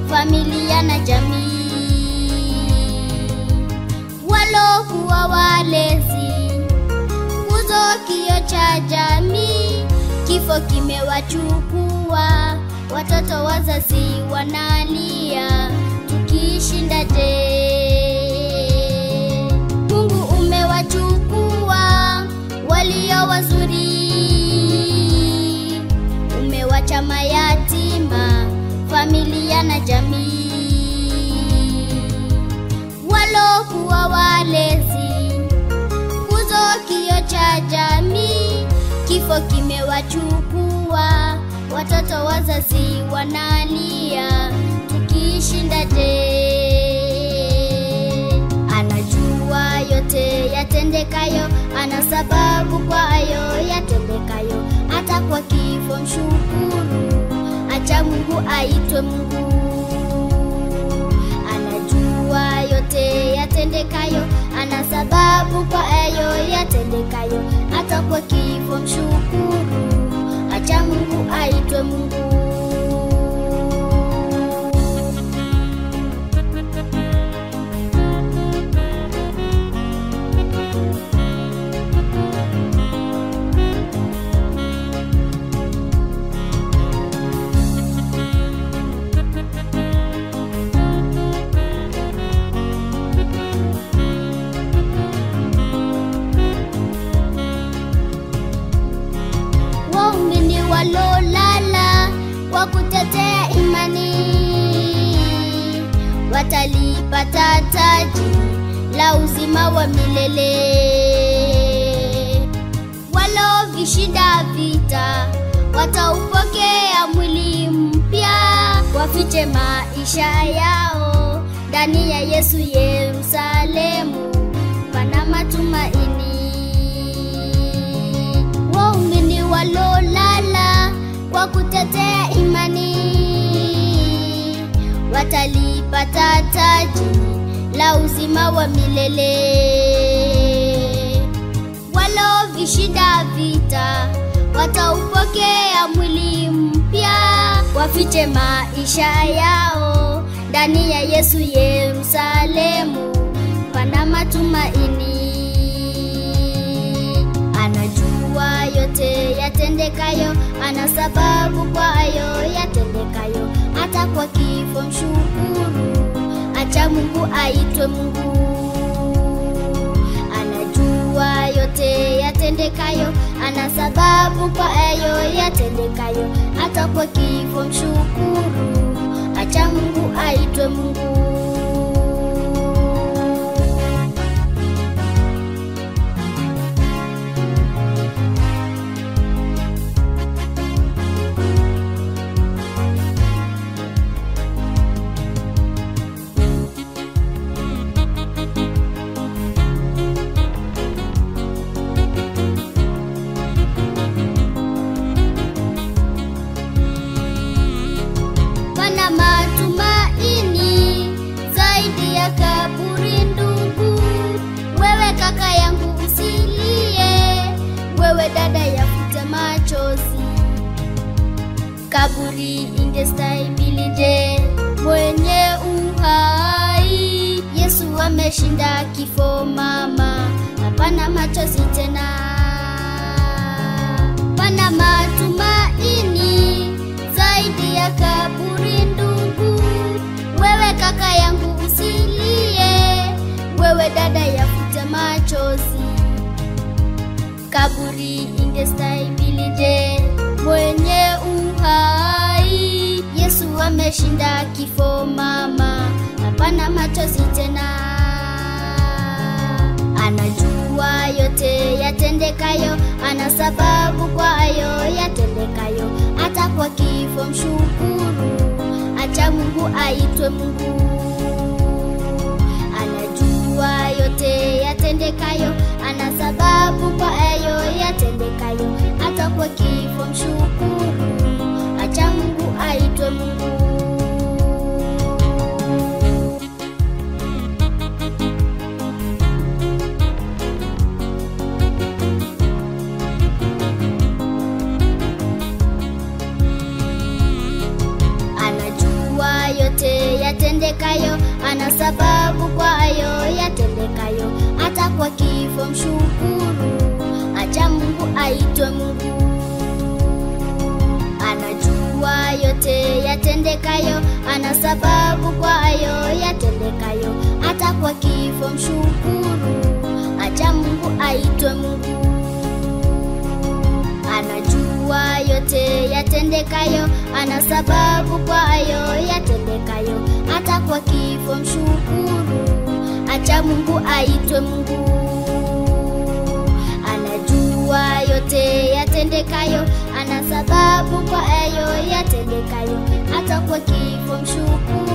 familia na jamii. Walokuwa walezi, nguzo kioo cha jamii, kifo kimewachukua. Watoto wazazi wanalia, tukishindaje? Mungu umewachukua walio wazuri, umewacha mayatima, familia na jamii. Walokuwa walezi, nguzo kioo cha jamii, kifo kimewachukua. Watoto wazazi wanalia, tukishindaje? Anajua yote yatendekayo, ana sababu kwa hayo yatendekayo. Hata kwa kifo mshukuru, acha Mungu aitwe Mungu. Anajua yote yatendekayo, ana sababu kwa hayo yatendekayo. Hata kwa kifo mshukuru, acha Mungu aitwe Mungu. Waumini walolala kwa kutetea imani, watalipata taji la uzima wa milele. Walovishinda vita wataupokea mwili mpya, wafiche maisha yao ndani ya Yesu. Yerusalemu pana matumaini. Waumini walolala kwa kutetea imani, watalipata taji la uzima wa milele. Walovishinda vita wataupokea mwili mpya, wafiche maisha yao ndani ya Yesu. Yerusalemu pana matumaini. Anajua yote yatendekayo, ana sababu kwa hayo yatendekayo. Hata kwa kifo mshukuru, acha Mungu aitwe Mungu. Anajua yote yatendekayo, ana sababu kwa hayo yatendekayo. Hata kwa kifo mshukuru, acha Mungu aitwe Mungu. Pana matumaini zaidi ya kaburi ndugu. Wewe kaka yangu usilie, wewe dada yafute machozi. Kaburi ingestahimilije mwenye uhai? Yesu ameshinda kifo mama, hapana machozi tena. Pana matumaini zaidi ya kaburi ndugu. Wewe kaka yangu usilie, wewe dada yafute machozi. Kaburi ingestahimilije mwenye uhai? Yesu ameshinda kifo mama, hapana machozi tena. Anajua yote yatendekayo, ana sababu kwa hayo yatendekayo. Hata kwa kifo mshukuru, acha Mungu aitwe Mungu. Anajua yote yatendekayo, ana sababu kwa hayo yatendekayo. Hata kwa kifo mshukuru, acha Mungu aitwe Mungu. Yote yatendekayo, ana sababu kwa hayo yatendekayo. Hata kwa kifo mshukuru, acha Mungu aitwe Mungu. Anajua yote yatendekayo, ana sababu kwa hayo yatendekayo. Hata kwa kifo mshukuru, acha Mungu aitwe Mungu. Anajua yote yatendekayo, ana sababu kwa hayo yatendekayo. Hata kwa kifo mshukuru, acha Mungu aitwe Mungu. Anajua yote yatendekayo, ana sababu kwa hayo yatendekayo. Hata kwa kifo mshukuru,